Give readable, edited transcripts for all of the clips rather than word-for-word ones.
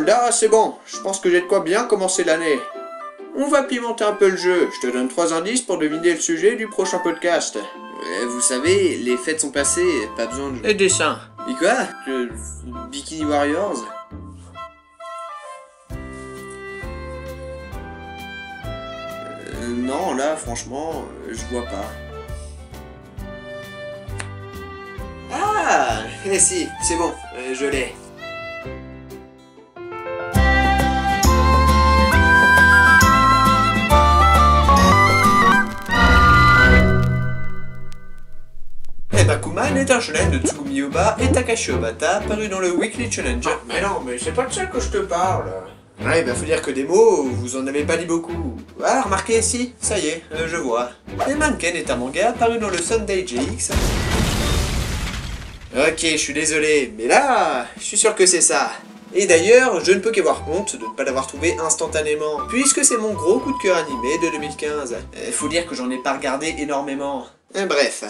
Là, c'est bon, je pense que j'ai de quoi bien commencer l'année. On va pimenter un peu le jeu, je te donne 3 indices pour deviner le sujet du prochain podcast. Vous savez, les fêtes sont passées, pas besoin de... Les dessins. Et quoi? Bikini Warriors? Non, là, franchement, je vois pas. Ah, si, c'est bon, je l'ai. Bakuman est un shonen de Tsugumi Ohba et Takashi Obata paru dans le Weekly Challenge. Mais non, mais c'est pas de ça que je te parle. Ouais, bah faut dire que des mots, vous en avez pas dit beaucoup. Ah, remarquez, si, ça y est, je vois. Et Manken est un manga paru dans le Sunday JX. Ok, je suis désolé, mais là, je suis sûr que c'est ça. Et d'ailleurs, je ne peux qu'avoir honte de ne pas l'avoir trouvé instantanément, puisque c'est mon gros coup de cœur animé de 2015. Faut dire que j'en ai pas regardé énormément. Bref.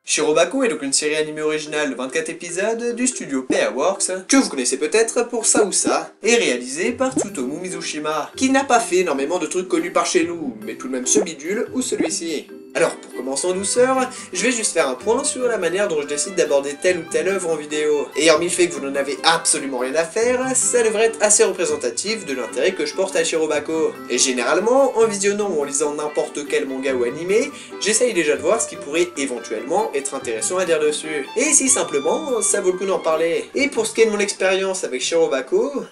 Shirobako est donc une série animée originale de 24 épisodes du studio PA Works, que vous connaissez peut-être pour ça ou ça, et réalisée par Tsutomu Mizushima, qui n'a pas fait énormément de trucs connus par chez nous, mais tout de même ce bidule ou celui-ci. Alors, pour commencer en douceur, je vais juste faire un point sur la manière dont je décide d'aborder telle ou telle œuvre en vidéo. Et hormis le fait que vous n'en avez absolument rien à faire, ça devrait être assez représentatif de l'intérêt que je porte à Shirobako. Et généralement, en visionnant ou en lisant n'importe quel manga ou animé, j'essaye déjà de voir ce qui pourrait éventuellement être intéressant à dire dessus. Et si simplement, ça vaut le coup d'en parler. Et pour ce qui est de mon expérience avec Shirobako...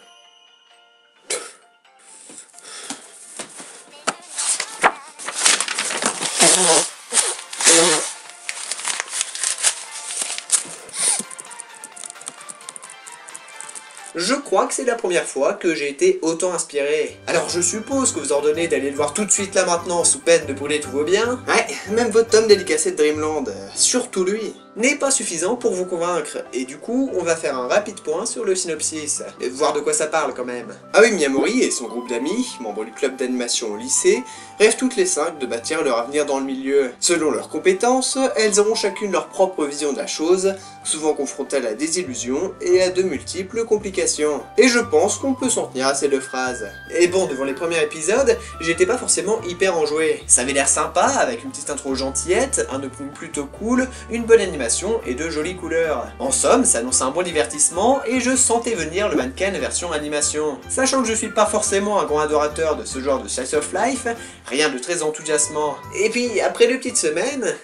Je crois que c'est la première fois que j'ai été autant inspiré. Alors je suppose que vous ordonnez d'aller le voir tout de suite là maintenant, sous peine de brûler tous vos biens. Ouais, même votre tome dédicacé de Dreamland, surtout lui, n'est pas suffisant pour vous convaincre. Et du coup, on va faire un rapide point sur le synopsis, et voir de quoi ça parle quand même. Ah oui, Miyamori et son groupe d'amis, membres du club d'animation au lycée, rêvent toutes les 5 de bâtir leur avenir dans le milieu. Selon leurs compétences, elles auront chacune leur propre vision de la chose, souvent confrontées à la désillusion et à de multiples complications. Et je pense qu'on peut s'en tenir à ces deux phrases. Et bon, devant les premiers épisodes, j'étais pas forcément hyper enjoué. Ça avait l'air sympa, avec une petite intro gentillette, un opening plutôt cool, une bonne animation et de jolies couleurs. En somme, ça annonçait un bon divertissement et je sentais venir le Manken version animation. Sachant que je suis pas forcément un grand adorateur de ce genre de slice of life, rien de très enthousiasmant. Et puis, après 2 petites semaines...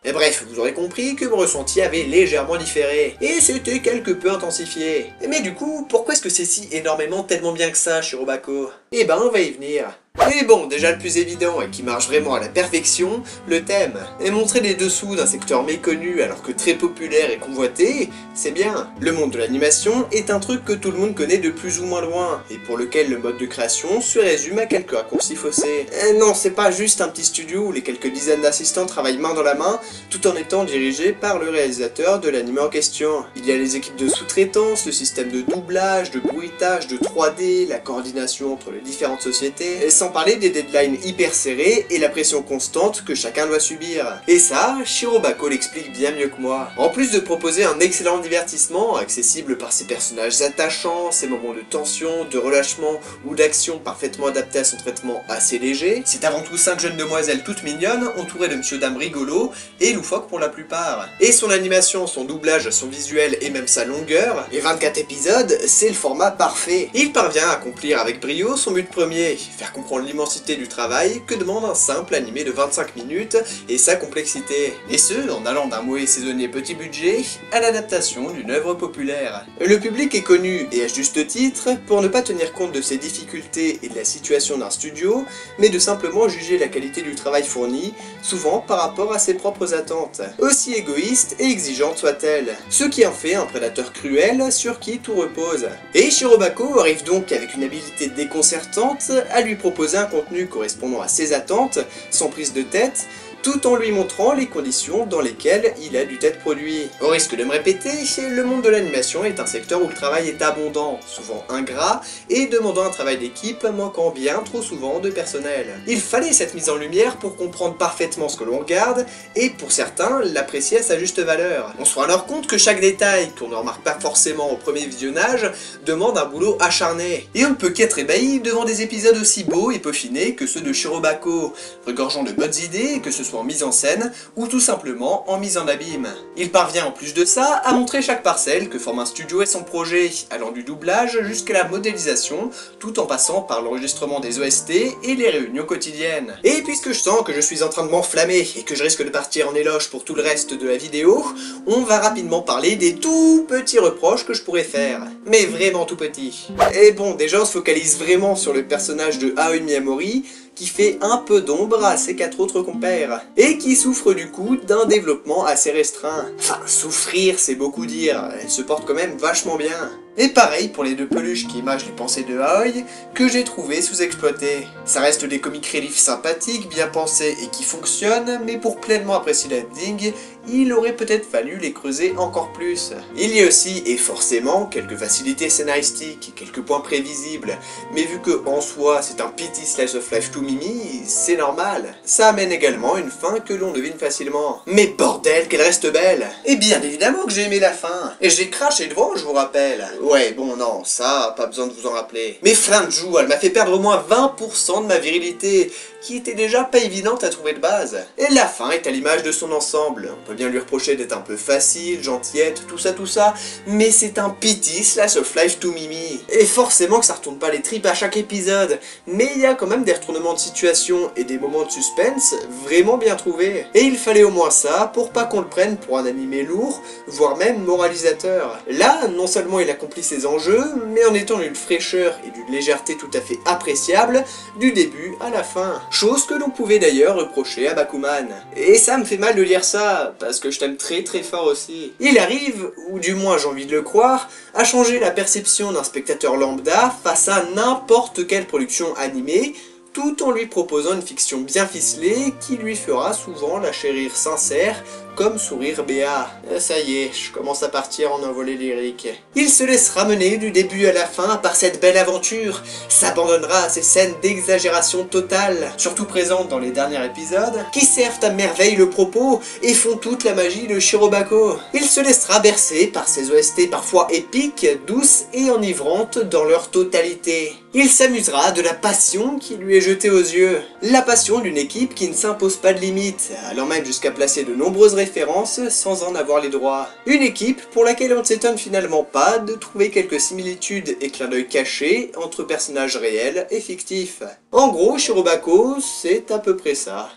Et bref, vous aurez compris que mon ressenti avait légèrement différé, et c'était quelque peu intensifié. Mais du coup, pourquoi est-ce que c'est si énormément tellement bien que ça, Shirobako? Eh ben, on va y venir. Et bon, déjà le plus évident, et qui marche vraiment à la perfection, le thème. Et montrer les dessous d'un secteur méconnu alors que très populaire et convoité, c'est bien. Le monde de l'animation est un truc que tout le monde connaît de plus ou moins loin, et pour lequel le mode de création se résume à quelques raccourcis faussés. Non, c'est pas juste un petit studio où les quelques dizaines d'assistants travaillent main dans la main, tout en étant dirigés par le réalisateur de l'anime en question. Il y a les équipes de sous-traitance, le système de doublage, de bruitage, de 3D, la coordination entre les différentes sociétés, et sans parler des deadlines hyper serrés et la pression constante que chacun doit subir. Et ça, Shirobako l'explique bien mieux que moi. En plus de proposer un excellent divertissement, accessible par ses personnages attachants, ses moments de tension, de relâchement ou d'action parfaitement adaptés à son traitement assez léger, c'est avant tout 5 jeunes demoiselles toutes mignonnes, entourées de monsieur dames rigolos et loufoques pour la plupart. Et son animation, son doublage, son visuel et même sa longueur, les 24 épisodes, c'est le format parfait. Il parvient à accomplir avec brio son but premier, faire comprendre l'immensité du travail que demande un simple animé de 25 minutes et sa complexité. Et ce, en allant d'un moé saisonnier petit budget à l'adaptation d'une œuvre populaire. Le public est connu, et à juste titre, pour ne pas tenir compte de ses difficultés et de la situation d'un studio, mais de simplement juger la qualité du travail fourni, souvent par rapport à ses propres attentes, aussi égoïste et exigeante soit-elle, ce qui en fait un prédateur cruel sur qui tout repose. Et Shirobako arrive donc avec une habileté déconcertante à lui proposer un contenu correspondant à ses attentes, sans prise de tête, tout en lui montrant les conditions dans lesquelles il a dû être produit. Au risque de me répéter, le monde de l'animation est un secteur où le travail est abondant, souvent ingrat, et demandant un travail d'équipe manquant bien trop souvent de personnel. Il fallait cette mise en lumière pour comprendre parfaitement ce que l'on regarde, et pour certains, l'apprécier à sa juste valeur. On se rend alors compte que chaque détail, qu'on ne remarque pas forcément au premier visionnage, demande un boulot acharné. Et on ne peut qu'être ébahi devant des épisodes aussi beaux et peaufinés que ceux de Shirobako, regorgeant de bonnes idées, que ce soit en mise en scène, ou tout simplement en mise en abîme. Il parvient en plus de ça à montrer chaque parcelle que forme un studio et son projet, allant du doublage jusqu'à la modélisation, tout en passant par l'enregistrement des OST et les réunions quotidiennes. Et puisque je sens que je suis en train de m'enflammer et que je risque de partir en éloge pour tout le reste de la vidéo, on va rapidement parler des tout petits reproches que je pourrais faire. Mais vraiment tout petits. Et bon, déjà on se focalise vraiment sur le personnage de Aoi Miyamori, qui fait un peu d'ombre à ses 4 autres compères, et qui souffre du coup d'un développement assez restreint. Enfin, souffrir c'est beaucoup dire, elle se porte quand même vachement bien. Et pareil pour les 2 peluches qui imagent les pensées de Aoi, que j'ai trouvé sous-exploités. Ça reste des comic relief sympathiques, bien pensés et qui fonctionnent, mais pour pleinement apprécier l'ending, il aurait peut-être fallu les creuser encore plus. Il y a aussi, et forcément, quelques facilités scénaristiques, quelques points prévisibles, mais vu que en soi c'est un pity slice of life to Mimi, c'est normal. Ça amène également une fin que l'on devine facilement. Mais bordel, qu'elle reste belle! Et bien évidemment que j'ai aimé la fin, et j'ai craché devant, je vous rappelle. Ouais, bon non, ça, pas besoin de vous en rappeler. Mais Flamjou, elle m'a fait perdre au moins 20% de ma virilité, qui était déjà pas évidente à trouver de base. Et la fin est à l'image de son ensemble. On peut bien lui reprocher d'être un peu facile, gentillette, tout ça, mais c'est un pity slash of life to Mimi. Et forcément que ça retourne pas les tripes à chaque épisode, mais il y a quand même des retournements de situation et des moments de suspense vraiment bien trouvés. Et il fallait au moins ça pour pas qu'on le prenne pour un animé lourd, voire même moralisateur. Là, non seulement il accomplit ses enjeux, mais en étant d'une fraîcheur et d'une légèreté tout à fait appréciable, du début à la fin. Chose que l'on pouvait d'ailleurs reprocher à Bakuman. Et ça me fait mal de lire ça, parce que je t'aime très fort aussi. Il arrive, ou du moins j'ai envie de le croire, à changer la perception d'un spectateur lambda face à n'importe quelle production animée, tout en lui proposant une fiction bien ficelée qui lui fera souvent lâcher rire sincère, comme sourire Béa. Ça y est, je commence à partir en envolée lyrique. Il se laisse ramener du début à la fin par cette belle aventure, s'abandonnera à ces scènes d'exagération totale, surtout présentes dans les derniers épisodes, qui servent à merveille le propos et font toute la magie de Shirobako. Il se laissera bercer par ces OST parfois épiques, douces et enivrantes dans leur totalité. Il s'amusera de la passion qui lui est jetée aux yeux. La passion d'une équipe qui ne s'impose pas de limites, allant même jusqu'à placer de nombreuses références sans en avoir les droits. Une équipe pour laquelle on ne s'étonne finalement pas de trouver quelques similitudes et clins d'œil cachés entre personnages réels et fictifs. En gros, Shirobako, c'est à peu près ça.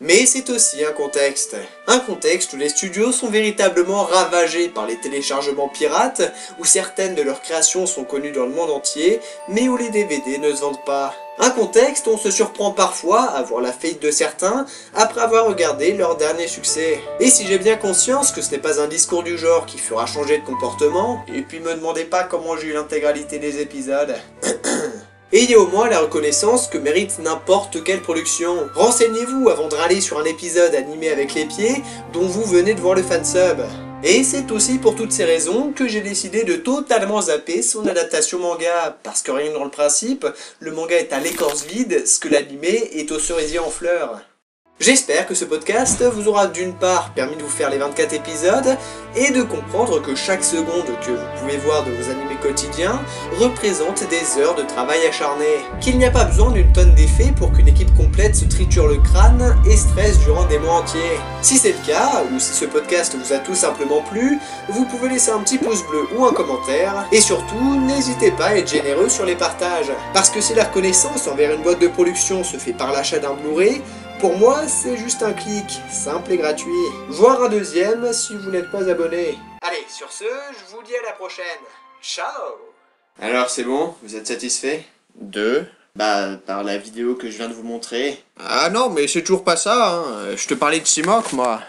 Mais c'est aussi un contexte où les studios sont véritablement ravagés par les téléchargements pirates, où certaines de leurs créations sont connues dans le monde entier, mais où les DVD ne se vendent pas. Un contexte où on se surprend parfois à voir la faillite de certains après avoir regardé leur dernier succès. Et si j'ai bien conscience que ce n'est pas un discours du genre qui fera changer de comportement, et puis me demandez pas comment j'ai eu l'intégralité des épisodes. Et il y a au moins la reconnaissance que mérite n'importe quelle production. Renseignez-vous avant de râler sur un épisode animé avec les pieds dont vous venez de voir le fansub. Et c'est aussi pour toutes ces raisons que j'ai décidé de totalement zapper son adaptation manga, parce que rien que dans le principe, le manga est à l'écorce vide, ce que l'animé est au cerisier en fleurs. J'espère que ce podcast vous aura d'une part permis de vous faire les 24 épisodes et de comprendre que chaque seconde que vous pouvez voir de vos animés quotidiens représente des heures de travail acharné. Qu'il n'y a pas besoin d'une tonne d'effets pour qu'une équipe complète se triture le crâne et stresse durant des mois entiers. Si c'est le cas, ou si ce podcast vous a tout simplement plu, vous pouvez laisser un petit pouce bleu ou un commentaire, et surtout, n'hésitez pas à être généreux sur les partages. Parce que si la reconnaissance envers une boîte de production se fait par l'achat d'un Blu-ray, pour moi, c'est juste un clic, simple et gratuit. Voire un deuxième si vous n'êtes pas abonné. Allez, sur ce, je vous dis à la prochaine. Ciao! Alors c'est bon, vous êtes satisfait? Par la vidéo que je viens de vous montrer. Ah non, mais c'est toujours pas ça, hein. Je te parlais de Shimok, moi.